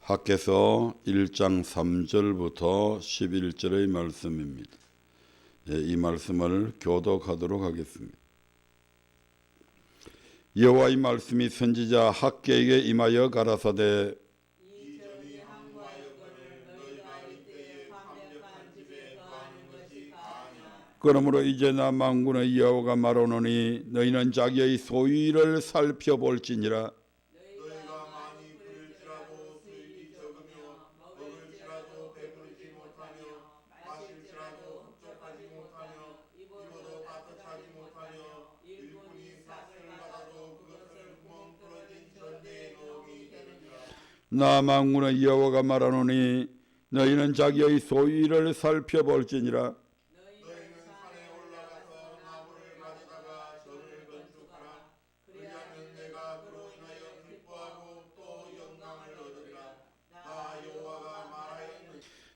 학개서 1장 3절부터 11절의 말씀입니다. 이 말씀을 교독하도록 하겠습니다. 여호와의 말씀이 선지자 학개에게 임하여 가라사대 그러므로 이제 나 만군의 여호와가 말하노니 너희는 자기의 소유를 살펴볼지니라. 나 만군의 여호와가 말하노니 너희는 자기의 소유를 살펴볼지니라.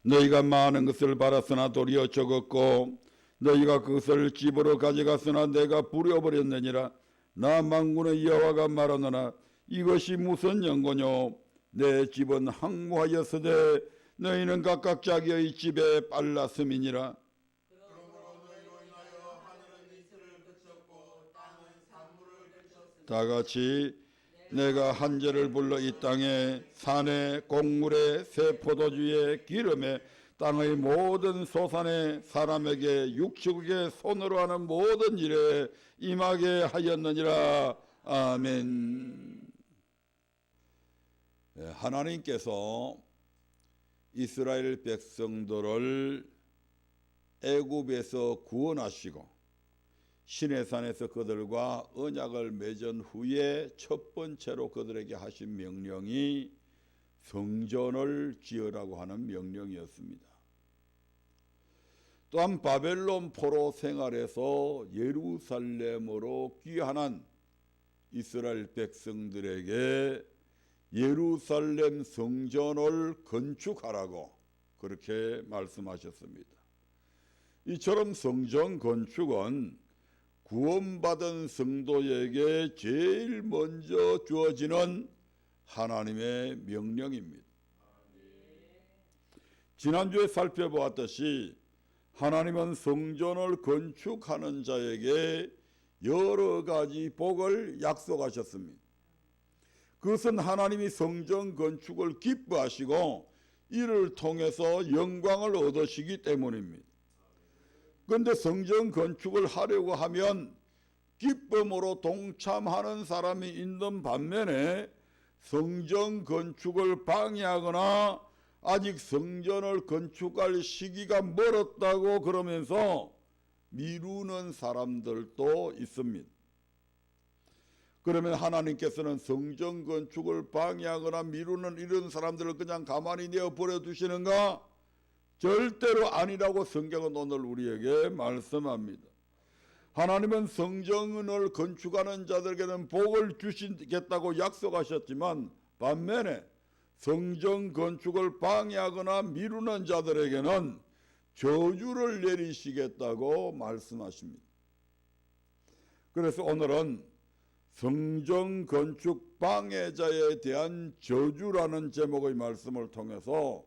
너희가 많은 것을 받았으나 도리어 적었고 너희가 그것을 집으로 가져갔으나 내가 부려버렸느니라. 나 만군의 여호와가 말하노라. 이것이 무슨 연고뇨? 내 집은 항무하였으되 너희는 각각 자기의 집에 빨랐음이니라. 다같이 내가 한절을 불러 이 땅에 산에 곡물에 새 포도주에 기름에 땅의 모든 소산에 사람에게 육축에 손으로 하는 모든 일에 임하게 하였느니라. 아멘. 하나님께서 이스라엘 백성들을 애굽에서 구원하시고 시내산에서 그들과 언약을 맺은 후에 첫 번째로 그들에게 하신 명령이 성전을 지으라고 하는 명령이었습니다. 또한 바벨론 포로 생활에서 예루살렘으로 귀환한 이스라엘 백성들에게 예루살렘 성전을 건축하라고 그렇게 말씀하셨습니다. 이처럼 성전 건축은 구원받은 성도에게 제일 먼저 주어지는 하나님의 명령입니다. 지난주에 살펴보았듯이 하나님은 성전을 건축하는 자에게 여러 가지 복을 약속하셨습니다. 그것은 하나님이 성전 건축을 기뻐하시고 이를 통해서 영광을 얻으시기 때문입니다. 그런데 성전 건축을 하려고 하면 기쁨으로 동참하는 사람이 있는 반면에 성전 건축을 방해하거나 아직 성전을 건축할 시기가 멀었다고 그러면서 미루는 사람들도 있습니다. 그러면 하나님께서는 성전 건축을 방해하거나 미루는 이런 사람들을 그냥 가만히 내어버려 두시는가? 절대로 아니라고 성경은 오늘 우리에게 말씀합니다. 하나님은 성전을 건축하는 자들에게는 복을 주시겠다고 약속하셨지만 반면에 성전 건축을 방해하거나 미루는 자들에게는 저주를 내리시겠다고 말씀하십니다. 그래서 오늘은 성전 건축 방해자에 대한 저주라는 제목의 말씀을 통해서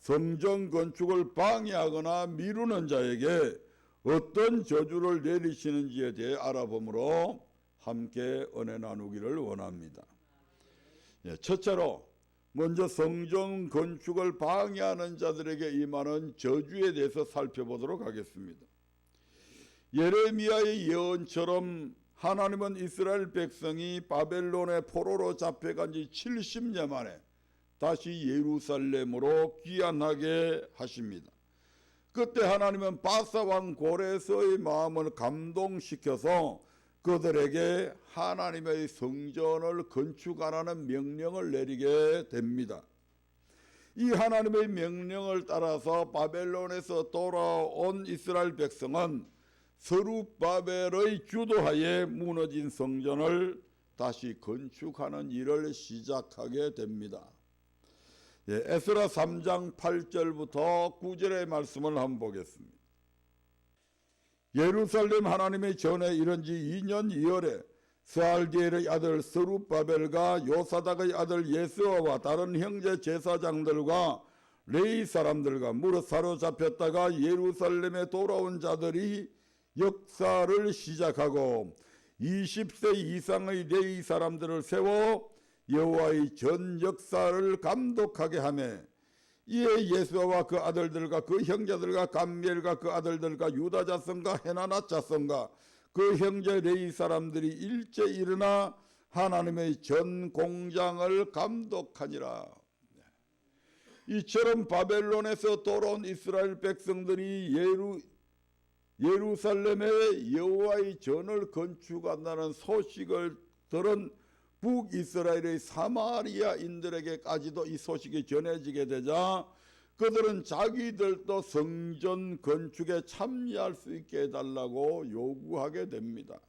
성전 건축을 방해하거나 미루는 자에게 어떤 저주를 내리시는지에 대해 알아보므로 함께 은혜 나누기를 원합니다. 첫째로 먼저 성전 건축을 방해하는 자들에게 임하는 저주에 대해서 살펴보도록 하겠습니다. 예레미야의 예언처럼 하나님은 이스라엘 백성이 바벨론의 포로로 잡혀간 지 70년 만에 다시 예루살렘으로 귀환하게 하십니다. 그때 하나님은 바사 왕 고레서의 마음을 감동시켜서 그들에게 하나님의 성전을 건축하라는 명령을 내리게 됩니다. 이 하나님의 명령을 따라서 바벨론에서 돌아온 이스라엘 백성은 스룹바벨의 주도하에 무너진 성전을 다시 건축하는 일을 시작하게 됩니다. 에스라 3장 8절부터 9절의 말씀을 한번 보겠습니다. 예루살렘 하나님의 전에 이른 지 2년 2월에 스알디엘의 아들 스룹바벨과 요사닥의 아들 예스와와 다른 형제 제사장들과 레위 사람들과 무릇 사로잡혔다가 예루살렘에 돌아온 자들이 역사를 시작하고 20세 이상의 레위 사람들을 세워 여호와의 전 역사를 감독하게 하며 이에 예수와 그 아들들과 그 형제들과 감미엘과 그 아들들과 유다 자손과 헤나나 자손과 그 형제 레위 사람들이 일제 일어나 하나님의 전 공장을 감독하니라. 이처럼 바벨론에서 돌아온 이스라엘 백성들이 예루살렘에 여호와의 전을 건축한다는 소식을 들은 북이스라엘의 사마리아인들에게까지도 이 소식이 전해지게 되자 그들은 자기들도 성전 건축에 참여할 수 있게 해달라고 요구하게 됩니다.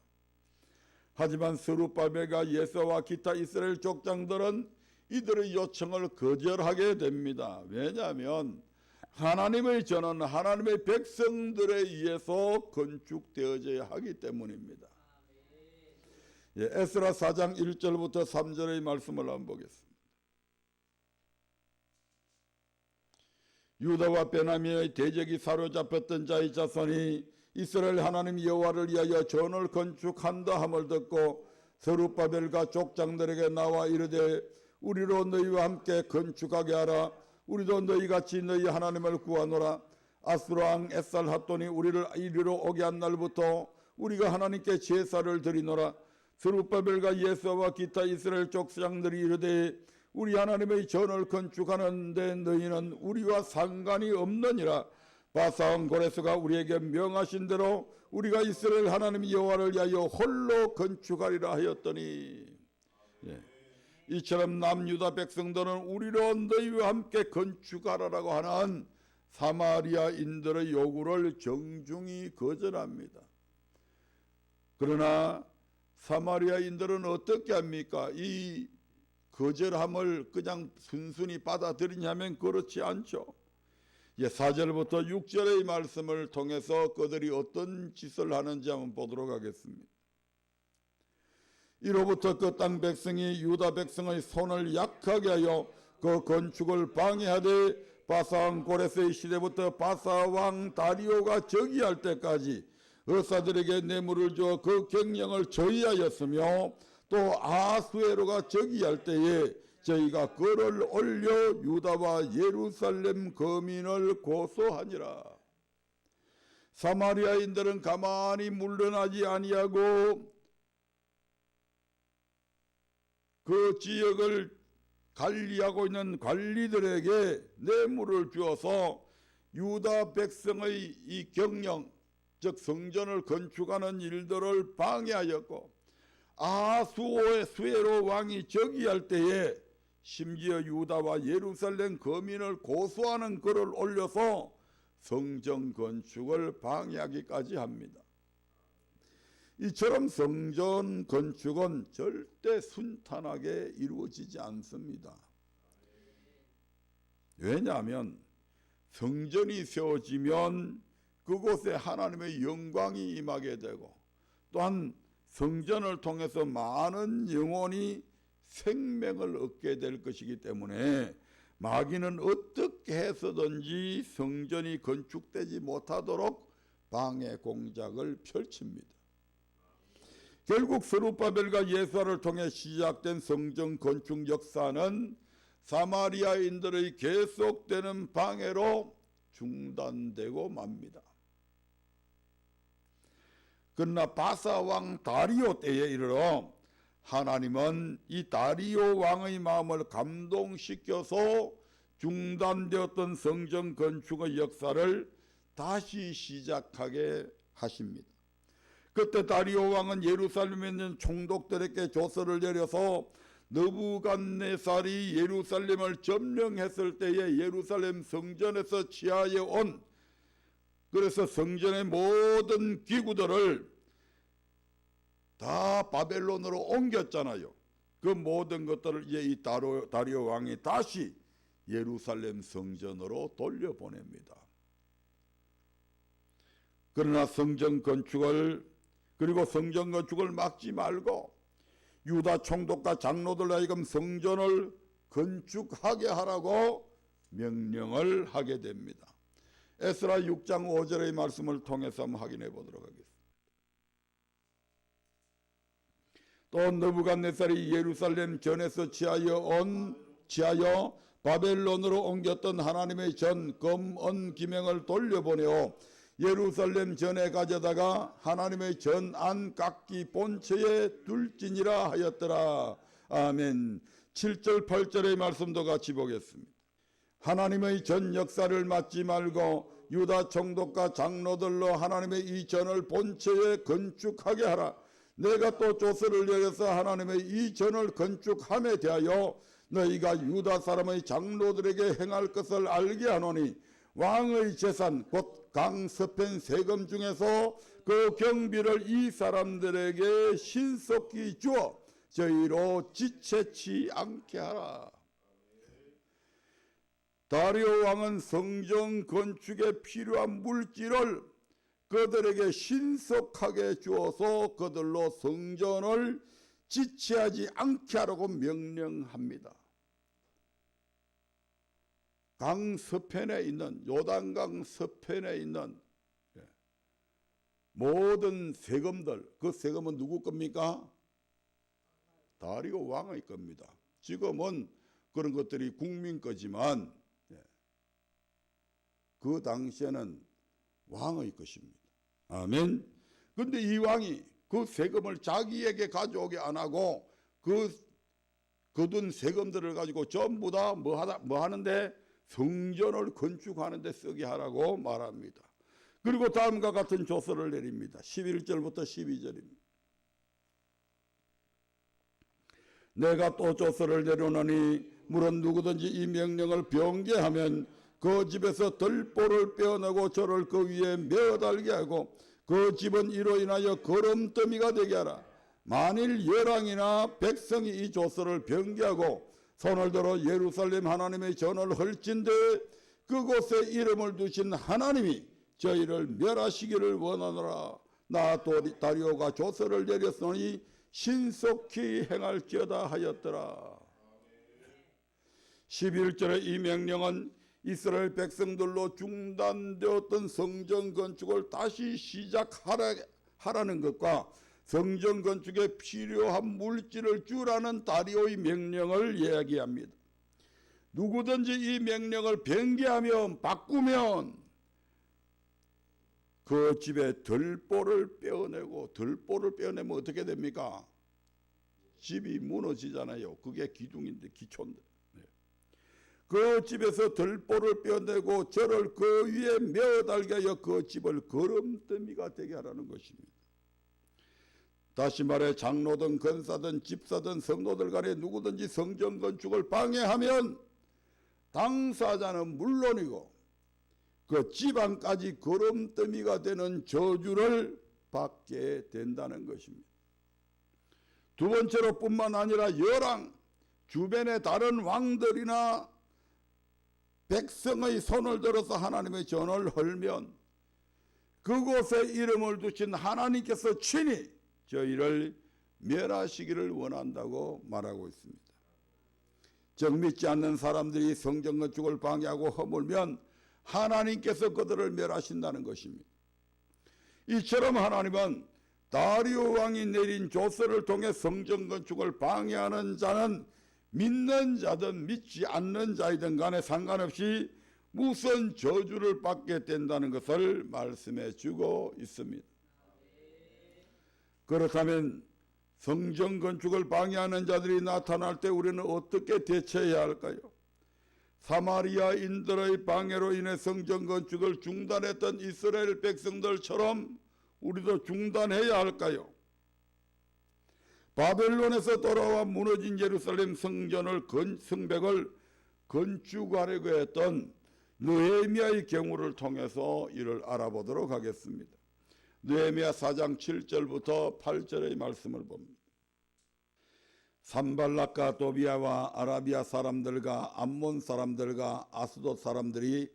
하지만 스룹바벨과 예수와 기타 이스라엘 족장들은 이들의 요청을 거절하게 됩니다. 왜냐하면 하나님의 전은 하나님의 백성들에 의해서 건축되어져야 하기 때문입니다. 에스라 4장 1절부터 3절의 말씀을 한번 보겠습니다. 유다와 베냐민의 대적이 사로잡혔던 자의 자손이 이스라엘 하나님 여호와를 위하여 전을 건축한다 함을 듣고 스룹바벨과 족장들에게 나와 이르되 우리로 너희와 함께 건축하게 하라. 우리도 너희같이 너희 하나님을 구하노라. 아수르 왕 에살핫돈이 우리를 이리로 오게 한 날부터 우리가 하나님께 제사를 드리노라. 스룹바벨과 예수와 기타 이스라엘 족장들이 이르되 우리 하나님의 전을 건축하는데 너희는 우리와 상관이 없느니라. 바사왕 고레스가 우리에게 명하신 대로 우리가 이스라엘 하나님 여호와를 위하여 홀로 건축하리라 하였더니 이처럼 남유다 백성들은 우리로 너희와 함께 건축하라라고 하는 사마리아인들의 요구를 정중히 거절합니다. 그러나 사마리아인들은 어떻게 합니까? 이 거절함을 그냥 순순히 받아들이냐면 그렇지 않죠. 4절부터 6절의 말씀을 통해서 그들이 어떤 짓을 하는지 한번 보도록 하겠습니다. 이로부터 그 땅 백성이 유다 백성의 손을 약하게 하여 그 건축을 방해하되 바사왕 고레스의 시대부터 바사왕 다리오가 즉위할 때까지 의사들에게 뇌물을 주어 그 경영을 저희하였으며 또 아수에로가 즉위할 때에 저희가 그를 올려 유다와 예루살렘 거민을 고소하니라. 사마리아인들은 가만히 물러나지 아니하고 그 지역을 관리하고 있는 관리들에게 뇌물을 주어서 유다 백성의 이 경영, 즉 성전을 건축하는 일들을 방해하였고 아수에로 왕이 즉위할 때에 심지어 유다와 예루살렘 거민을 고소하는 글을 올려서 성전 건축을 방해하기까지 합니다. 이처럼 성전 건축은 절대 순탄하게 이루어지지 않습니다. 왜냐하면 성전이 세워지면 그곳에 하나님의 영광이 임하게 되고 또한 성전을 통해서 많은 영혼이 생명을 얻게 될 것이기 때문에 마귀는 어떻게 해서든지 성전이 건축되지 못하도록 방해 공작을 펼칩니다. 결국 스룹바벨과 예수아를 통해 시작된 성전 건축 역사는 사마리아인들의 계속되는 방해로 중단되고 맙니다. 그러나 바사 왕 다리오 때에 이르러 하나님은 이 다리오 왕의 마음을 감동시켜서 중단되었던 성전 건축의 역사를 다시 시작하게 하십니다. 그때 다리오 왕은 예루살렘에 있는 총독들에게 조서를 내려서 느부갓네살이 예루살렘을 점령했을 때에 예루살렘 성전에서 취하여 온 그래서 성전의 모든 기구들을 다 바벨론으로 옮겼잖아요. 그 모든 것들을 이제 이 다리오 왕이 다시 예루살렘 성전으로 돌려보냅니다. 그러나 성전 건축을 막지 말고 유다 총독과 장로들 하여금 성전을 건축하게 하라고 명령을 하게 됩니다. 에스라 6장 5절의 말씀을 통해서 한번 확인해 보도록 하겠습니다. 또 느부갓네살이 예루살렘 전에서 지하여 바벨론으로 옮겼던 하나님의 전 검은 기명을 돌려보내어 예루살렘 전에 가져다가 하나님의 전 안 깎기 본처에 둘지니라 하였더라. 아멘. 7절 8절의 말씀도 같이 보겠습니다. 하나님의 전 역사를 맡지 말고 유다 총독과 장로들로 하나님의 이 전을 본처에 건축하게 하라. 내가 또 조서를 내려서 하나님의 이 전을 건축함에 대하여 너희가 유다 사람의 장로들에게 행할 것을 알게 하노니 왕의 재산 곧 강서편 세금 중에서 그 경비를 이 사람들에게 신속히 주어 저희로 지체치 않게 하라. 다리오 왕은 성전 건축에 필요한 물질을 그들에게 신속하게 주어서 그들로 성전을 지체하지 않게 하라고 명령합니다. 강 서편에 있는 요단강 서편에 있는 모든 세금들, 그 세금은 누구 겁니까? 다리오 왕의 겁니다. 지금은 그런 것들이 국민 거지만 그 당시에는 왕의 것입니다. 아멘. 그런데 이 왕이 그 세금을 자기에게 가져오게 안 하고 거둔 세금들을 가지고 전부 다 뭐 하는데 성전을 건축하는 데 쓰게 하라고 말합니다. 그리고 다음과 같은 조서를 내립니다. 11절부터 12절입니다. 내가 또 조서를 내려놓으니 물은 누구든지 이 명령을 변개하면 그 집에서 들보를 빼어내고 저를 그 위에 메어달게 하고 그 집은 이로 인하여 거름더미가 되게 하라. 만일 열왕이나 백성이 이 조서를 변개하고 손을 들어 예루살렘 하나님의 전을 헐진데 그곳에 이름을 두신 하나님이 저희를 멸하시기를 원하노라. 나 다리오가 조서를 내렸으니 신속히 행할지어다 하였더라. 11절의 이 명령은 이스라엘 백성들로 중단되었던 성전 건축을 다시 시작하라는 것과 성전 건축에 필요한 물질을 주라는 다리오의 명령을 이야기합니다. 누구든지 이 명령을 변개하면 바꾸면 그 집에 들보를 빼어내고, 들보를 빼어내면 어떻게 됩니까? 집이 무너지잖아요. 그게 기둥인데, 기초인데. 그 집에서 들보를 빼어내고 저를 그 위에 메어달게 하여 그 집을 거름더미가 되게 하라는 것입니다. 다시 말해 장로든 권사든 집사든 성도들 간에 누구든지 성전 건축을 방해하면 당사자는 물론이고 그 집안까지 거름더미가 되는 저주를 받게 된다는 것입니다. 두 번째로 뿐만 아니라 열왕, 주변의 다른 왕들이나 백성의 손을 들어서 하나님의 전을 헐면 그곳에 이름을 두신 하나님께서 친히 저희를 멸하시기를 원한다고 말하고 있습니다. 즉 믿지 않는 사람들이 성전 건축을 방해하고 허물면 하나님께서 그들을 멸하신다는 것입니다. 이처럼 하나님은 다리오 왕이 내린 조서를 통해 성전 건축을 방해하는 자는 믿는 자든 믿지 않는 자이든 간에 상관없이 무슨 저주를 받게 된다는 것을 말씀해 주고 있습니다. 그렇다면 성전 건축을 방해하는 자들이 나타날 때 우리는 어떻게 대처해야 할까요? 사마리아인들의 방해로 인해 성전 건축을 중단했던 이스라엘 백성들처럼 우리도 중단해야 할까요? 바벨론에서 돌아와 무너진 예루살렘 성벽을 건축하려고 했던 느헤미야의 경우를 통해서 이를 알아보도록 하겠습니다. 느헤미야 4장 7절부터 8절의 말씀을 봅니다. 산발락과 도비아와 아라비아 사람들과 암몬 사람들과 아스돗 사람들이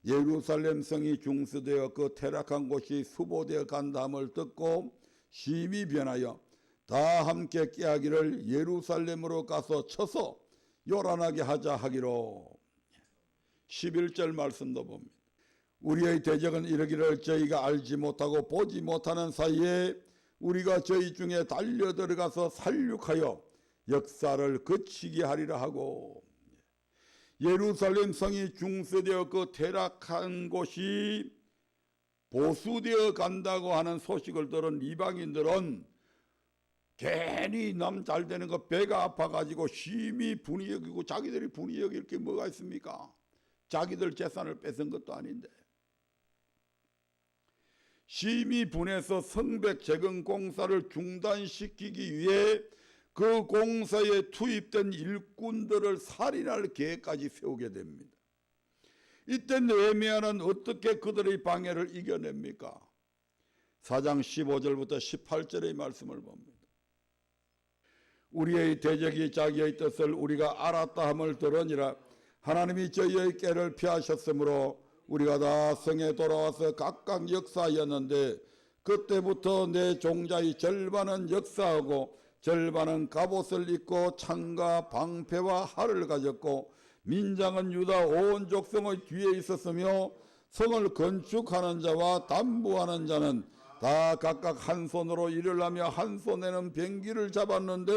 예루살렘 성이 중수되어 그 퇴락한 곳이 수보되어 간다함을 듣고 심히 변하여 다 함께 깨하기를 예루살렘으로 가서 쳐서 요란하게 하자 하기로. 11절 말씀도 봅니다. 우리의 대적은 이르기를 저희가 알지 못하고 보지 못하는 사이에 우리가 저희 중에 달려들어가서 살육하여 역사를 그치게 하리라 하고. 예루살렘 성이 중세되어 그 퇴락한 곳이 보수되어 간다고 하는 소식을 들은 이방인들은 괜히 남 잘 되는 거 배가 아파가지고 심히 분이 여기고, 자기들이 분이 여길 게 뭐가 있습니까? 자기들 재산을 뺏은 것도 아닌데. 심히 분해서 성벽 재건 공사를 중단시키기 위해 그 공사에 투입된 일꾼들을 살인할 계획까지 세우게 됩니다. 이때 느헤미야는 어떻게 그들의 방해를 이겨냅니까? 4장 15절부터 18절의 말씀을 봅니다. 우리의 대적이 자기의 뜻을 우리가 알았다 함을 들으니라. 하나님이 저희의 꾀를 피하셨으므로 우리가 다 성에 돌아와서 각각 역사하였는데, 그때부터 내 종자의 절반은 역사하고 절반은 갑옷을 입고 창과 방패와 활을 가졌고, 민장은 유다 온 족성의 뒤에 있었으며 성을 건축하는 자와 담부하는 자는 다 각각 한 손으로 일을 하며 한 손에는 병기를 잡았는데,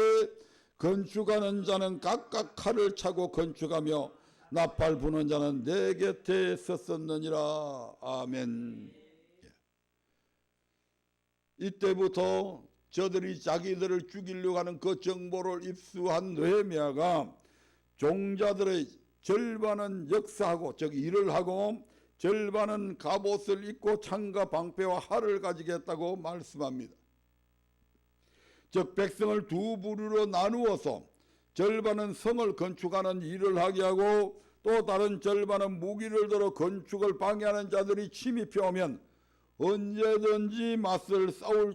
건축하는 자는 각각 칼을 차고 건축하며 나팔 부는 자는 내 곁에 섰었느니라. 아멘. 이때부터 저들이 자기들을 죽이려고 하는 그 정보를 입수한 느헤미야가 종자들의 절반은 역사하고, 즉 일을 하고, 절반은 갑옷을 입고 창과 방패와 활을 가지겠다고 말씀합니다. 즉 백성을 두 부류로 나누어서 절반은 성을 건축하는 일을 하게 하고, 또 다른 절반은 무기를 들어 건축을 방해하는 자들이 침입해 오면 언제든지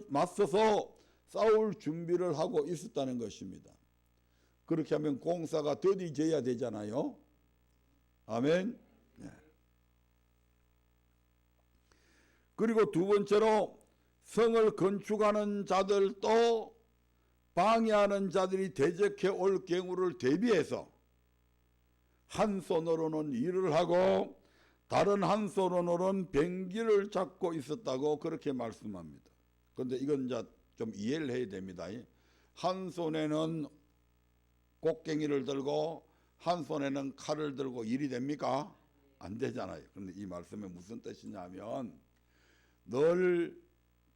맞서서 싸울 준비를 하고 있었다는 것입니다. 그렇게 하면 공사가 더디져야 되잖아요. 아멘. 네. 그리고 두 번째로 성을 건축하는 자들도 방해하는 자들이 대적해 올 경우를 대비해서 한 손으로는 일을 하고 다른 한 손으로는 병기를 잡고 있었다고 그렇게 말씀합니다. 그런데 이건 이제 좀 이해를 해야 됩니다. 한 손에는 곡괭이를 들고 한 손에는 칼을 들고 일이 됩니까? 안 되잖아요. 그런데 이 말씀에 무슨 뜻이냐면 늘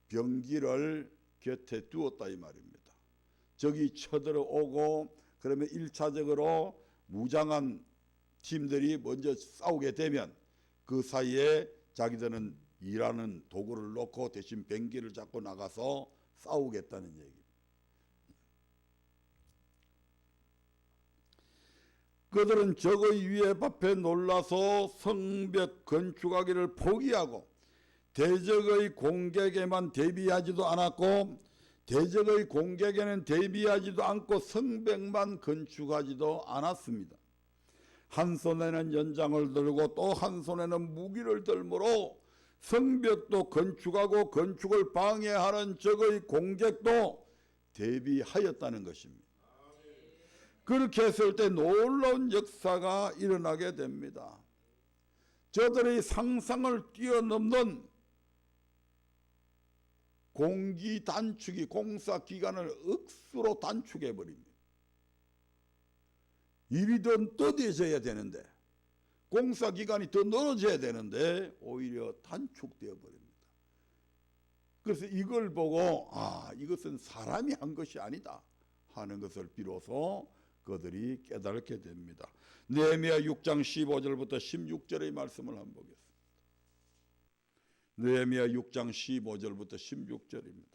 병기를 곁에 두었다 이 말입니다. 적이 쳐들어오고 그러면 1차적으로 무장한 팀들이 먼저 싸우게 되면 그 사이에 자기들은 일하는 도구를 놓고 대신 병기를 잡고 나가서 싸우겠다는 얘기입니다. 그들은 적의 위협 앞에 놀라서 성벽 건축하기를 포기하고 대적의 공격에만 대비하지도 않았고, 대적의 공격에는 대비하지도 않고 성벽만 건축하지도 않았습니다. 한 손에는 연장을 들고 또 한 손에는 무기를 들므로 성벽도 건축하고 건축을 방해하는 적의 공격도 대비하였다는 것입니다. 그렇게 했을 때 놀라운 역사가 일어나게 됩니다. 저들의 상상을 뛰어넘는 공기 단축이 공사 기간을 억수로 단축해 버립니다. 일이 더 더뎌져야 되는데, 공사 기간이 더 늘어져야 되는데 오히려 단축되어 버립니다. 그래서 이걸 보고 이것은 사람이 한 것이 아니다 하는 것을 비로소 그들이 깨닫게 됩니다. 느헤미야 6장 15절부터 16절의 말씀을 한번 보겠습니다. 느헤미야 6장 15절부터 16절입니다.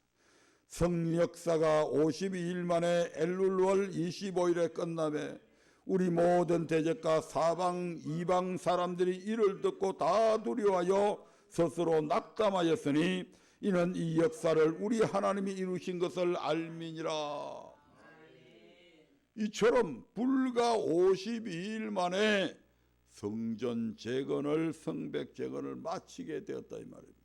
성역사가 52일 만에 엘룰월 25일에 끝나매 우리 모든 대적과 사방 이방 사람들이 이를 듣고 다 두려워하여 스스로 낙담하였으니 이는 이 역사를 우리 하나님이 이루신 것을 알미니라. 이처럼 불과 52일 만에 성전 재건을, 성벽 재건을 마치게 되었다 이 말입니다.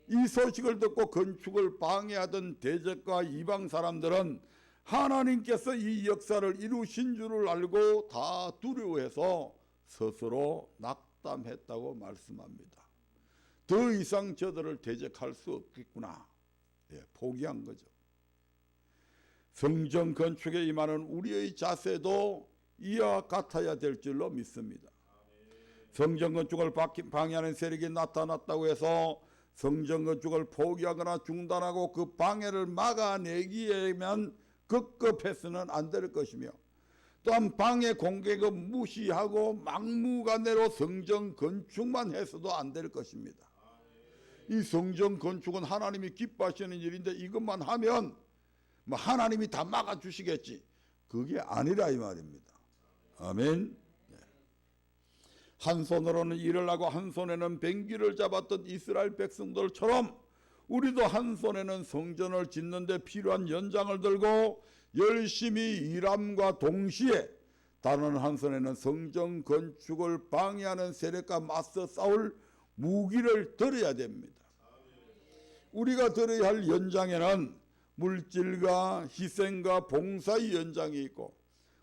이 소식을 듣고 건축을 방해하던 대적과 이방 사람들은 하나님께서 이 역사를 이루신 줄을 알고 다 두려워해서 스스로 낙담했다고 말씀합니다. 더 이상 저들을 대적할 수 없겠구나. 포기한 거죠. 성전 건축에 임하는 우리의 자세도 이와 같아야 될 줄로 믿습니다. 성전 건축을 방해하는 세력이 나타났다고 해서 성전 건축을 포기하거나 중단하고 그 방해를 막아내기에만 급급해서는 안 될 것이며, 또한 방해 공격을 무시하고 막무가내로 성전 건축만 해서도 안 될 것입니다. 이 성전 건축은 하나님이 기뻐하시는 일인데 이것만 하면 뭐 하나님이 다 막아주시겠지, 그게 아니라 이 말입니다. 아멘. 한 손으로는 일을 하고 한 손에는 뱅기를 잡았던 이스라엘 백성들처럼 우리도 한 손에는 성전을 짓는 데 필요한 연장을 들고 열심히 일함과 동시에 다른 한 손에는 성전 건축을 방해하는 세력과 맞서 싸울 무기를 들어야 됩니다. 우리가 들어야 할 연장에는 물질과 희생과 봉사의 연장이 있고,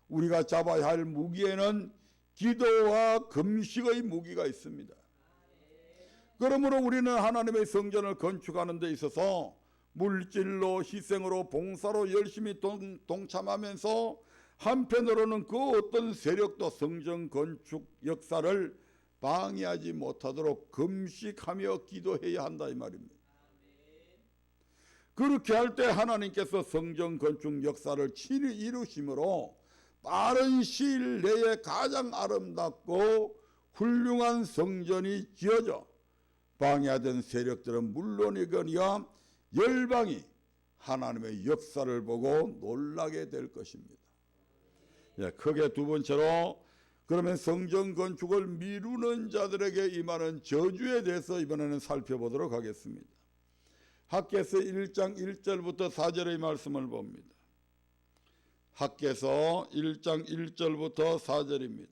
우리가 잡아야 할 무기에는 기도와 금식의 무기가 있습니다. 그러므로 우리는 하나님의 성전을 건축하는 데 있어서 물질로, 희생으로, 봉사로 열심히 동참하면서 한편으로는 그 어떤 세력도 성전 건축 역사를 방해하지 못하도록 금식하며 기도해야 한다 이 말입니다. 그렇게 할 때 하나님께서 성전 건축 역사를 친히 이루심으로 빠른 시일 내에 가장 아름답고 훌륭한 성전이 지어져 방해하던 세력들은 물론이거니와 열방이 하나님의 역사를 보고 놀라게 될 것입니다. 크게 두 번째로, 그러면 성전 건축을 미루는 자들에게 임하는 저주에 대해서 이번에는 살펴보도록 하겠습니다. 학개서 1장 1절부터 4절의 말씀을 봅니다. 학개서 1장 1절부터 4절입니다.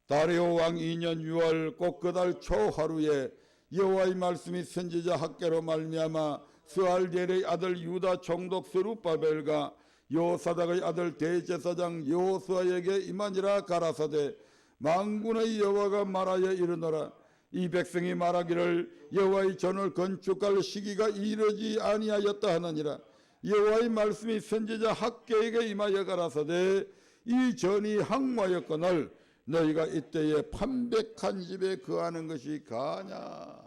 다리오 왕 2년 6월 곧 그 달 초하루에 여호와의 말씀이 선지자 학개로 말미암아 스알디엘의 아들 유다 총독 스룹바벨과 여호사닥의 아들 대제사장 여호수아에게 임하니라. 가라사대 만군의 여호와가 말하여 이르노라. 이 백성이 말하기를 여호와의 전을 건축할 시기가 이르지 아니하였다 하느니라. 여호와의 말씀이 선지자 학개에게 임하여 가라사대 이 전이 항모하였거늘 너희가 이때에 판백한 집에 거하는 것이 가냐.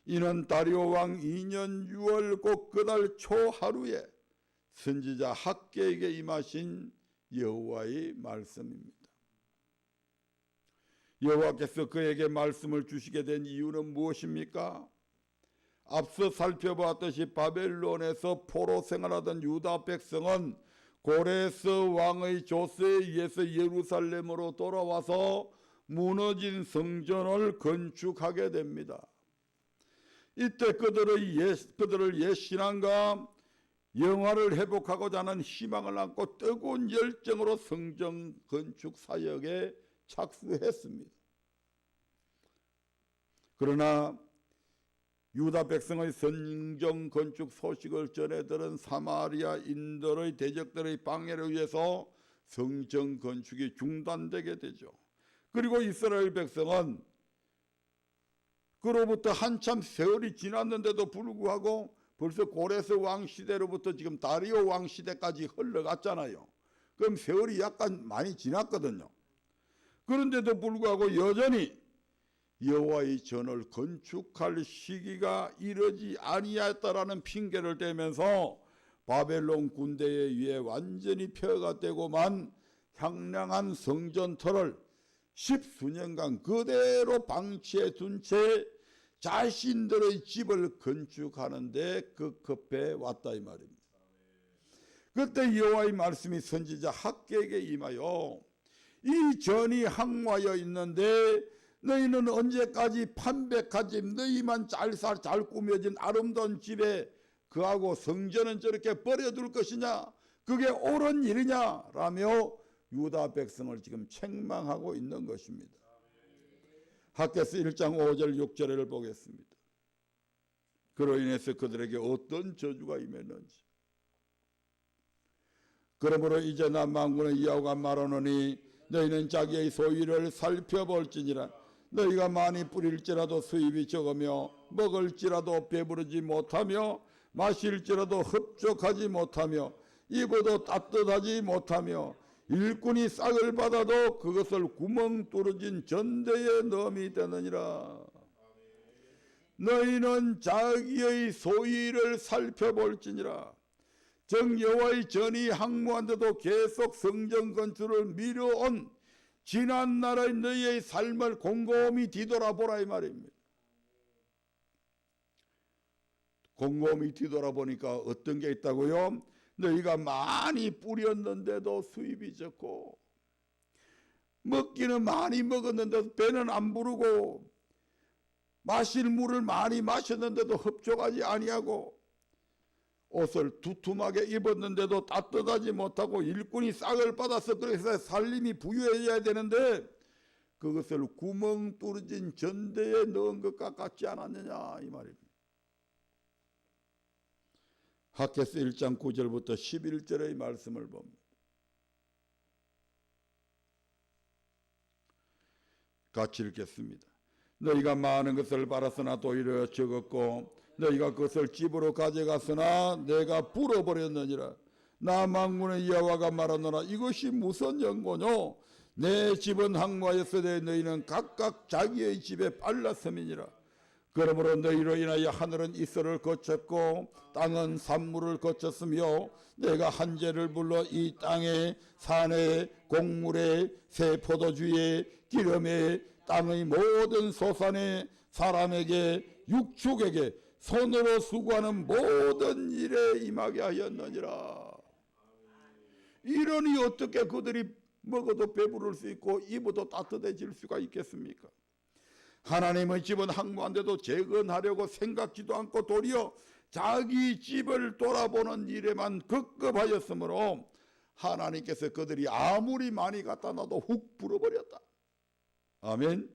이는 다리오 왕 2년 6월 곧 그 달 초하루에 선지자 학개에게 임하신 여호와의 말씀입니다. 여호와께서 그에게 말씀을 주시게 된 이유는 무엇입니까? 앞서 살펴보았듯이 바벨론에서 포로 생활하던 유다 백성은 고레스 왕의 조서에 의해서 예루살렘으로 돌아와서 무너진 성전을 건축하게 됩니다. 이때 그들을 옛 신앙과 영화를 회복하고자 하는 희망을 안고 뜨거운 열정으로 성전 건축 사역에 착수했습니다. 그러나 유다 백성의 성전 건축 소식을 전해 들은 사마리아 인들의 대적들의 방해를 위해서 성전 건축이 중단되게 되죠. 그리고 이스라엘 백성은 그로부터 한참 세월이 지났는데도 불구하고 벌써 고레스 왕 시대로부터 지금 다리오 왕 시대까지 흘러갔잖아요. 그럼 세월이 약간 많이 지났거든요. 그런데도 불구하고 여전히 여호와의 전을 건축할 시기가 이르지 아니하였다라는 핑계를 대면서 바벨론 군대에 의해 완전히 폐허가 되고만 향량한 성전터를 10수년간 그대로 방치해 둔 채 자신들의 집을 건축하는데 급급해 왔다 이 말입니다. 그때 여호와의 말씀이 선지자 학개에게 임하여 이 전이 항모하여 있는데 너희는 언제까지 판백한 집, 너희만 잘 꾸며진 아름다운 집에 그하고 성전은 저렇게 버려둘 것이냐, 그게 옳은 일이냐 라며 유다 백성을 지금 책망하고 있는 것입니다. 학개서 1장 5절 6절을 보겠습니다. 그로 인해서 그들에게 어떤 저주가 임했는지. 그러므로 이제 나 만군의 여호와가 말하노니 너희는 자기의 소유를 살펴볼지니라. 너희가 많이 뿌릴지라도 수입이 적으며 먹을지라도 배부르지 못하며 마실지라도 흡족하지 못하며 입어도 따뜻하지 못하며 일꾼이 싹을 받아도 그것을 구멍 뚫어진 전대에 넣음이 되느니라. 너희는 자기의 소유를 살펴볼지니라. 정 여호와의 전이 항무한데도 계속 성전 건축을 미뤄온 지난 날의 너희의 삶을 곰곰이 뒤돌아보라 이 말입니다. 곰곰이 뒤돌아보니까 어떤 게 있다고요? 너희가 많이 뿌렸는데도 수입이 적고 먹기는 많이 먹었는데도 배는 안 부르고 마실 물을 많이 마셨는데도 흡족하지 아니하고 옷을 두툼하게 입었는데도 따뜻하지 못하고 일꾼이 싹을 받아서 그래서 살림이 부유해져야 되는데 그것을 구멍 뚫어진 전대에 넣은 것과 같지 않았느냐 이 말입니다. 학개서 1장 9절부터 11절의 말씀을 봅니다. 같이 읽겠습니다. 너희가 많은 것을 바랐으나 도리어 적었고 너희가 그것을 집으로 가져갔으나 내가 불어버렸느니라. 나 만군의 여호와가 말하노라. 이것이 무슨 연고뇨? 내 집은 항무하였으되 너희는 각각 자기의 집에 빨랐음이니라. 그러므로 너희로 인하여 하늘은 이슬을 거쳤고 땅은 산물을 거쳤으며 내가 한재를 불러 이 땅에 산에 곡물에 새 포도주에 기름에 땅의 모든 소산에 사람에게 육축에게 손으로 수고하는 모든 일에 임하게 하였느니라. 이러니 어떻게 그들이 먹어도 배부를 수 있고 입어도 따뜻해질 수가 있겠습니까? 하나님의 집은 항무한데도 재건하려고 생각지도 않고 도리어 자기 집을 돌아보는 일에만 급급하였으므로 하나님께서 그들이 아무리 많이 갖다 놔도 훅 불어버렸다. 아멘.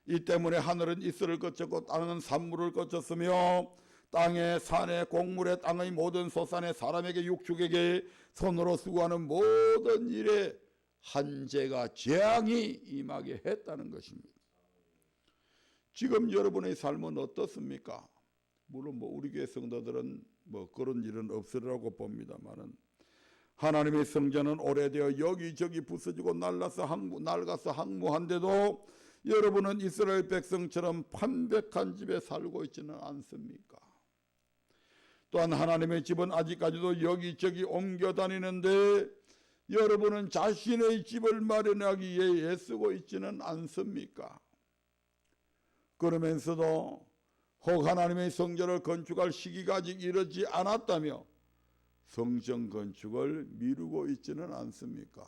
이 때문에 하늘은 이슬을 거쳤고 땅은 산물을 거쳤으며 땅에 산에 곡물에 땅의 모든 소산에 사람에게 육축에게 손으로 수고하는 모든 일에 한재가 재앙이 임하게 했다는 것입니다. 지금 여러분의 삶은 어떻습니까? 물론 우리 교회 성도들은 그런 일은 없으리라고 봅니다만은 하나님의 성전은 오래되어 여기저기 부서지고 낡아서 항무한데도 여러분은 이스라엘 백성처럼 판백한 집에 살고 있지는 않습니까? 또한 하나님의 집은 아직까지도 여기저기 옮겨 다니는데 여러분은 자신의 집을 마련하기 위해 애쓰고 있지는 않습니까? 그러면서도 혹 하나님의 성전을 건축할 시기가 아직 이르지 않았다며 성전 건축을 미루고 있지는 않습니까?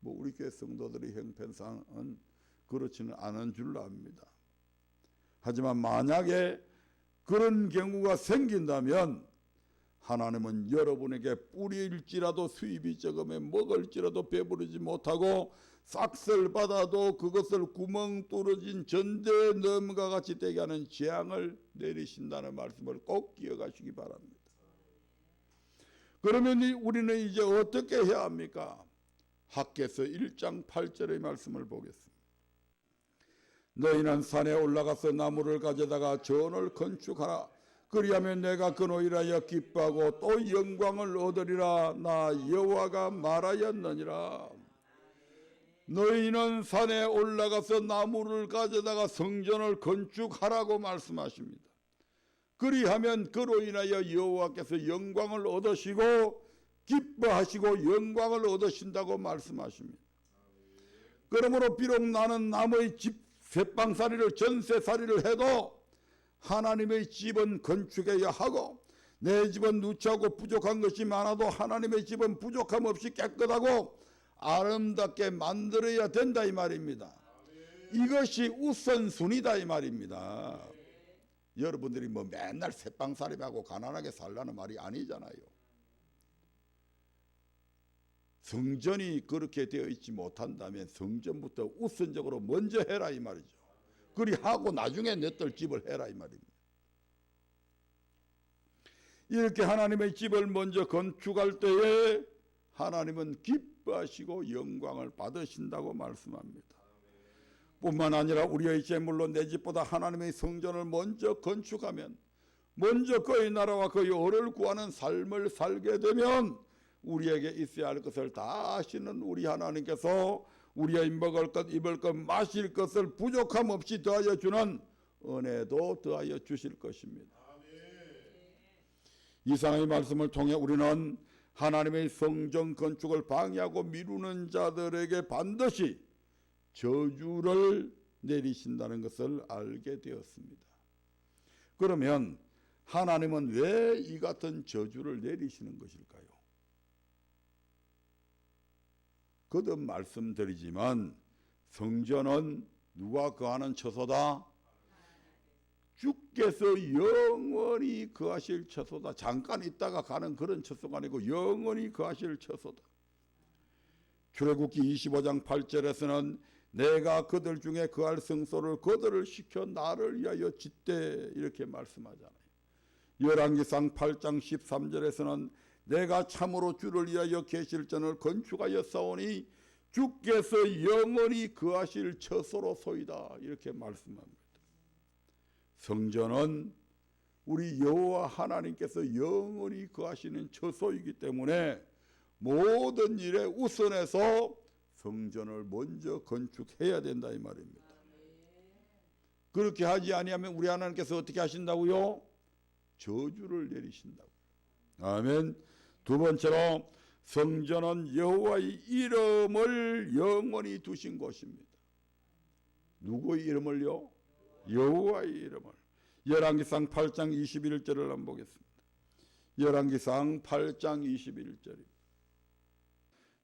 우리 교회 성도들의 형편상은 그렇지는 않은 줄로 압니다. 하지만 만약에 그런 경우가 생긴다면 하나님은 여러분에게 뿌릴지라도 수입이 적으며 먹을지라도 배부르지 못하고 싹을 받아도 그것을 구멍 뚫어진 전대에 넣음과 같이 되게 하는 재앙을 내리신다는 말씀을 꼭 기억하시기 바랍니다. 그러면 우리는 이제 어떻게 해야 합니까? 학개서 1장 8절의 말씀을 보겠습니다. 너희는 산에 올라가서 나무를 가져다가 전을 건축하라. 그리하면 내가 그 노이라여 기뻐하고 또 영광을 얻으리라. 나 여호와가 말하였느니라. 너희는 산에 올라가서 나무를 가져다가 성전을 건축하라고 말씀하십니다. 그리하면 그로 인하여 여호와께서 영광을 얻으시고 기뻐하시고 영광을 얻으신다고 말씀하십니다. 그러므로 비록 나는 남의 집 쇠빵살이를 전세살이를 해도 하나님의 집은 건축해야 하고 내 집은 누추하고 부족한 것이 많아도 하나님의 집은 부족함 없이 깨끗하고 아름답게 만들어야 된다 이 말입니다. 이것이 우선순위다 이 말입니다. 여러분들이 맨날 쇠빵살이하고 가난하게 살라는 말이 아니잖아요. 성전이 그렇게 되어 있지 못한다면 성전부터 우선적으로 먼저 해라 이 말이죠. 그리 하고 나중에 너들 집을 해라 이 말입니다. 이렇게 하나님의 집을 먼저 건축할 때에 하나님은 기뻐하시고 영광을 받으신다고 말씀합니다. 뿐만 아니라 우리의 재물로 내 집보다 하나님의 성전을 먼저 건축하면, 먼저 그의 나라와 그의 의를 구하는 삶을 살게 되면 우리에게 있어야 할 것을 다 아시는 우리 하나님께서 우리의 먹을 것, 입을 것, 마실 것을 부족함 없이 더하여 주는 은혜도 더하여 주실 것입니다. 이상의 말씀을 통해 우리는 하나님의 성전 건축을 방해하고 미루는 자들에게 반드시 저주를 내리신다는 것을 알게 되었습니다. 그러면 하나님은 왜 이 같은 저주를 내리시는 것일까요? 거듭 말씀드리지만 성전은 누가 거하는 처소다? 주께서 영원히 거하실 처소다. 잠깐 있다가 가는 그런 처소가 아니고 영원히 거하실 처소다. 출애굽기 25장 8절에서는 내가 그들 중에 거할 성소를 그들을 시켜 나를 위하여 짓되 이렇게 말씀하잖아요. 열왕기상 8장 13절에서는 내가 참으로 주를 위하여 계실전을 건축하여 싸우니 주께서 영원히 거하실 처소로소이다 이렇게 말씀합니다. 성전은 우리 여호와 하나님께서 영원히 거하시는 처소이기 때문에 모든 일에 우선해서 성전을 먼저 건축해야 된다 이 말입니다. 그렇게 하지 아니하면 우리 하나님께서 어떻게 하신다고요? 저주를 내리신다고. 아멘. 두 번째로 성전은 여호와의 이름을 영원히 두신 곳입니다. 누구의 이름을요? 여호와의 이름을. 열왕기상 8장 21절을 한번 보겠습니다. 열왕기상 8장 21절입니다.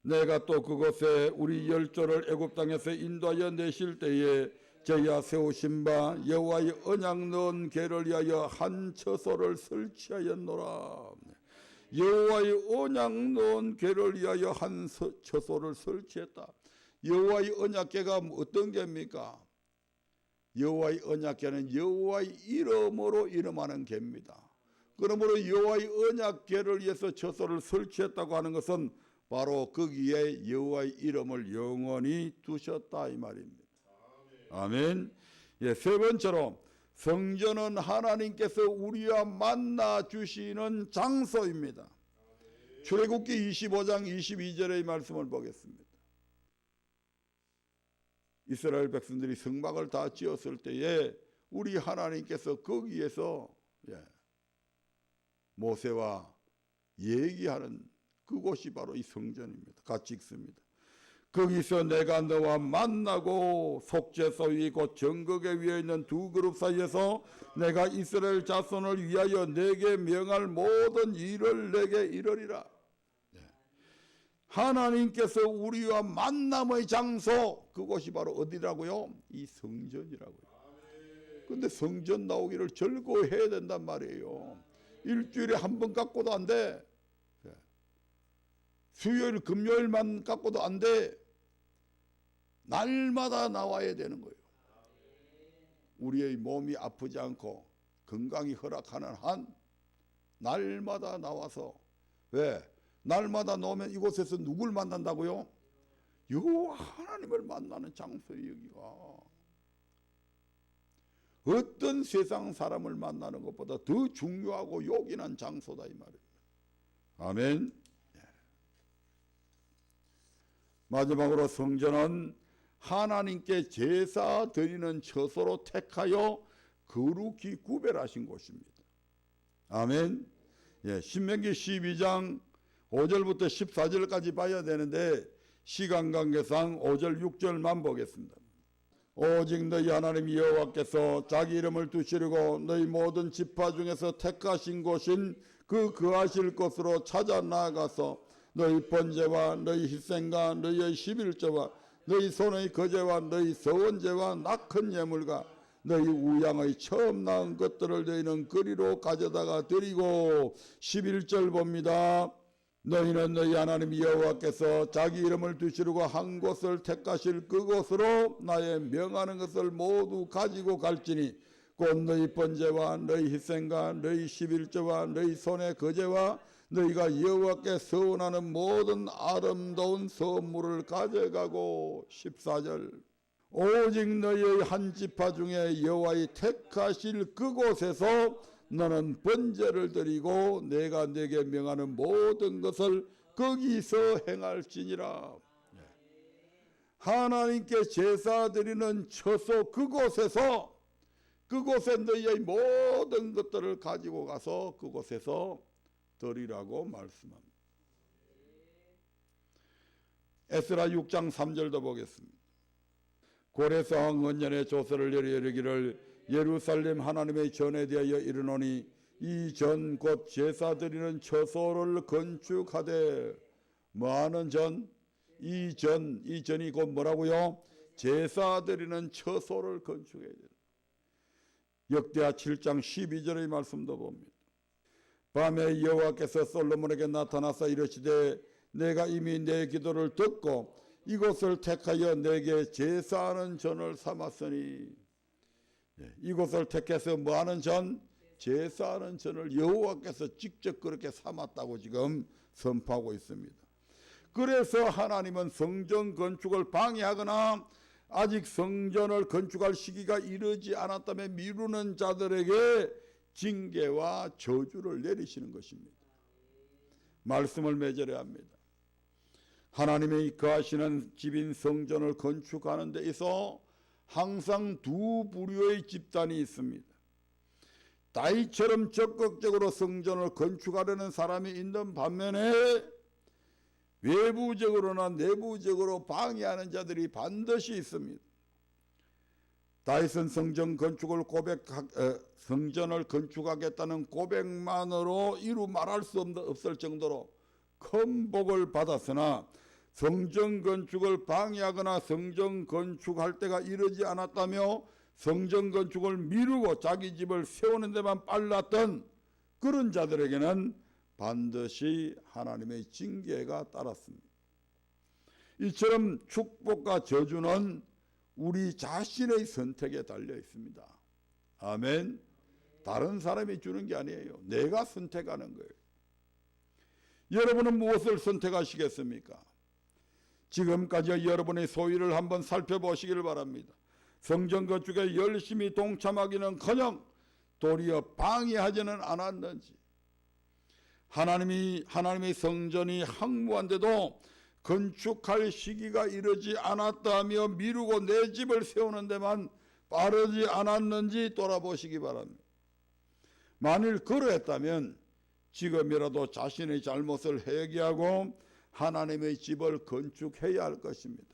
내가 또 그곳에 우리 열조를 애굽 땅에서 인도하여 내실 때에 저희가 세우신 바 여호와의 언약 넣은 궤를 위하여 한 처소를 설치하였노라. 여호와의 언약 넣은 궤를 위하여 한 처소를 설치했다. 여호와의 언약궤가 어떤 궤입니까? 여호와의 언약궤는 여호와의 이름으로 이름하는 궤입니다. 그러므로 여호와의 언약궤를 위해서 처소를 설치했다고 하는 것은 바로 거기에 여호와의 이름을 영원히 두셨다 이 말입니다. 아멘. 예, 세 번째로 성전은 하나님께서 우리와 만나 주시는 장소입니다. 출애굽기 25장 22절의 말씀을 보겠습니다. 이스라엘 백성들이 성막을 다 지었을 때에 우리 하나님께서 거기에서 모세와 얘기하는 그곳이 바로 이 성전입니다. 같이 읽습니다. 거기서 내가 너와 만나고 속죄소위 곧 정극에 위에 있는 두 그룹 사이에서 내가 이스라엘 자손을 위하여 내게 명할 모든 일을 내게 이르리라. 하나님께서 우리와 만남의 장소, 그곳이 바로 어디라고요? 이 성전이라고요. 그런데 성전 나오기를 즐거워해야 된단 말이에요. 일주일에 한 번 갖고도 안 돼. 수요일 금요일만 갖고도 안 돼. 날마다 나와야 되는 거예요. 우리의 몸이 아프지 않고 건강이 허락하는 한 날마다 나와서. 왜? 날마다 나오면 이곳에서 누굴 만난다고요? 여호와 하나님을 만나는 장소예요. 여기가 어떤 세상 사람을 만나는 것보다 더 중요하고 요긴한 장소다 이 말입니다. 아멘. 마지막으로 성전은 하나님께 제사 드리는 처소로 택하여 거룩히 구별하신 곳입니다. 아멘. 신명기 12장 5절부터 14절까지 봐야 되는데 시간 관계상 5절 6절만 보겠습니다. 오직 너희 하나님 여호와께서 자기 이름을 두시려고 너희 모든 지파 중에서 택하신 곳인 그 거하실 곳으로 찾아 나아가서 너희 번제와 너희 희생과 너희의 11조와 너희 손의 거제와 너희 서원제와 낙헌 예물과 너희 우양의 처음 낳은 것들을 너희는 거리로 가져다가 드리고 11절 봅니다. 너희는 너희 하나님 여호와께서 자기 이름을 두시려고 한 곳을 택하실 그곳으로 나의 명하는 것을 모두 가지고 갈지니 곧 너희 번제와 너희 희생과 너희 11조와 너희 손의 거제와 너희가 여호와께 서원하는 모든 아름다운 선물을 가져가고 14절 오직 너희의 한 지파 중에 여호와의 택하실 그곳에서 너는 번제를 드리고 내가 네게 명하는 모든 것을 거기서 행할지니라. 하나님께 제사 드리는 처소 그곳에 너희의 모든 것들을 가지고 가서 그곳에서 드리라고 말씀합니다. 에스라 6장 3절도 보겠습니다. 고레스왕 언년의 조서를 내려 이르기를 예루살렘 하나님의 전에 대하여 이르노니 이 전 곧 제사 드리는 처소를 건축하되 뭐하는 전? 이 전이 곧 뭐라고요? 제사 드리는 처소를 건축해야 돼요. 역대하 7장 12절의 말씀도 봅니다. 밤에 여호와께서 솔로몬에게 나타나사 이르시되 내가 이미 내 기도를 듣고 이곳을 택하여 내게 제사하는 전을 삼았으니 이곳을 택해서 뭐하는 전? 제사하는 전을 여호와께서 직접 그렇게 삼았다고 지금 선포하고 있습니다. 그래서 하나님은 성전 건축을 방해하거나 아직 성전을 건축할 시기가 이르지 않았다면 미루는 자들에게 징계와 저주를 내리시는 것입니다. 말씀을 맺으려 합니다. 하나님의 거하시는 집인 성전을 건축하는 데 있어 항상 두 부류의 집단이 있습니다. 다윗처럼 적극적으로 성전을 건축하려는 사람이 있는 반면에 외부적으로나 내부적으로 방해하는 자들이 반드시 있습니다. 다윗은 성전을 건축하겠다는 고백만으로 이루 말할 수 없을 정도로 큰 복을 받았으나 성전 건축을 방해하거나 성전 건축할 때가 이르지 않았다며 성전 건축을 미루고 자기 집을 세우는 데만 빨랐던 그런 자들에게는 반드시 하나님의 징계가 따랐습니다. 이처럼 축복과 저주는 우리 자신의 선택에 달려 있습니다. 아멘. 다른 사람이 주는 게 아니에요. 내가 선택하는 거예요. 여러분은 무엇을 선택하시겠습니까? 지금까지 여러분의 소유를 한번 살펴보시기를 바랍니다. 성전 건축에 열심히 동참하기는커녕 도리어 방해하지는 않았는지, 하나님의 성전이 황무한데도 건축할 시기가 이르지 않았다며 미루고 내 집을 세우는 데만 빠르지 않았는지 돌아보시기 바랍니다. 만일 그러했다면 지금이라도 자신의 잘못을 회개하고 하나님의 집을 건축해야 할 것입니다.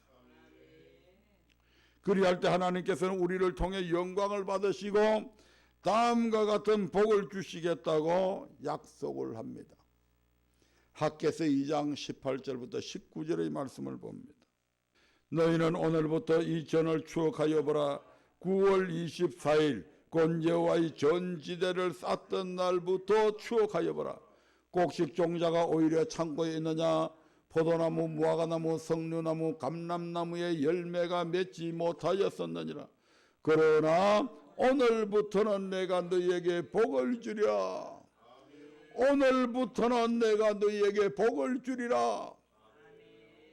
그리할 때 하나님께서는 우리를 통해 영광을 받으시고 다음과 같은 복을 주시겠다고 약속을 합니다. 학개서 2장 18절부터 19절의 말씀을 봅니다. 너희는 오늘부터 이 전을 추억하여 보라. 9월 24일 곤제와의 전지대를 쌓던 날부터 추억하여 보라. 곡식 종자가 오히려 창고에 있느냐? 포도나무, 무화과나무, 석류나무, 감람나무의 열매가 맺지 못하였었느니라. 그러나 오늘부터는 내가 너희에게 복을 주랴. 오늘부터는 내가 너희에게 복을 주리라.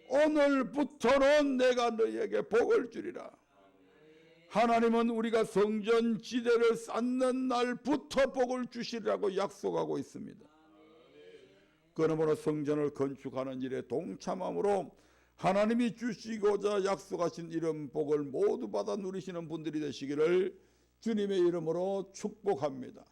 오늘부터는 내가 너희에게 복을 주리라. 하나님은 우리가 성전 지대를 쌓는 날부터 복을 주시리라고 약속하고 있습니다. 그러므로 성전을 건축하는 일에 동참함으로 하나님이 주시고자 약속하신 이런 복을 모두 받아 누리시는 분들이 되시기를 주님의 이름으로 축복합니다.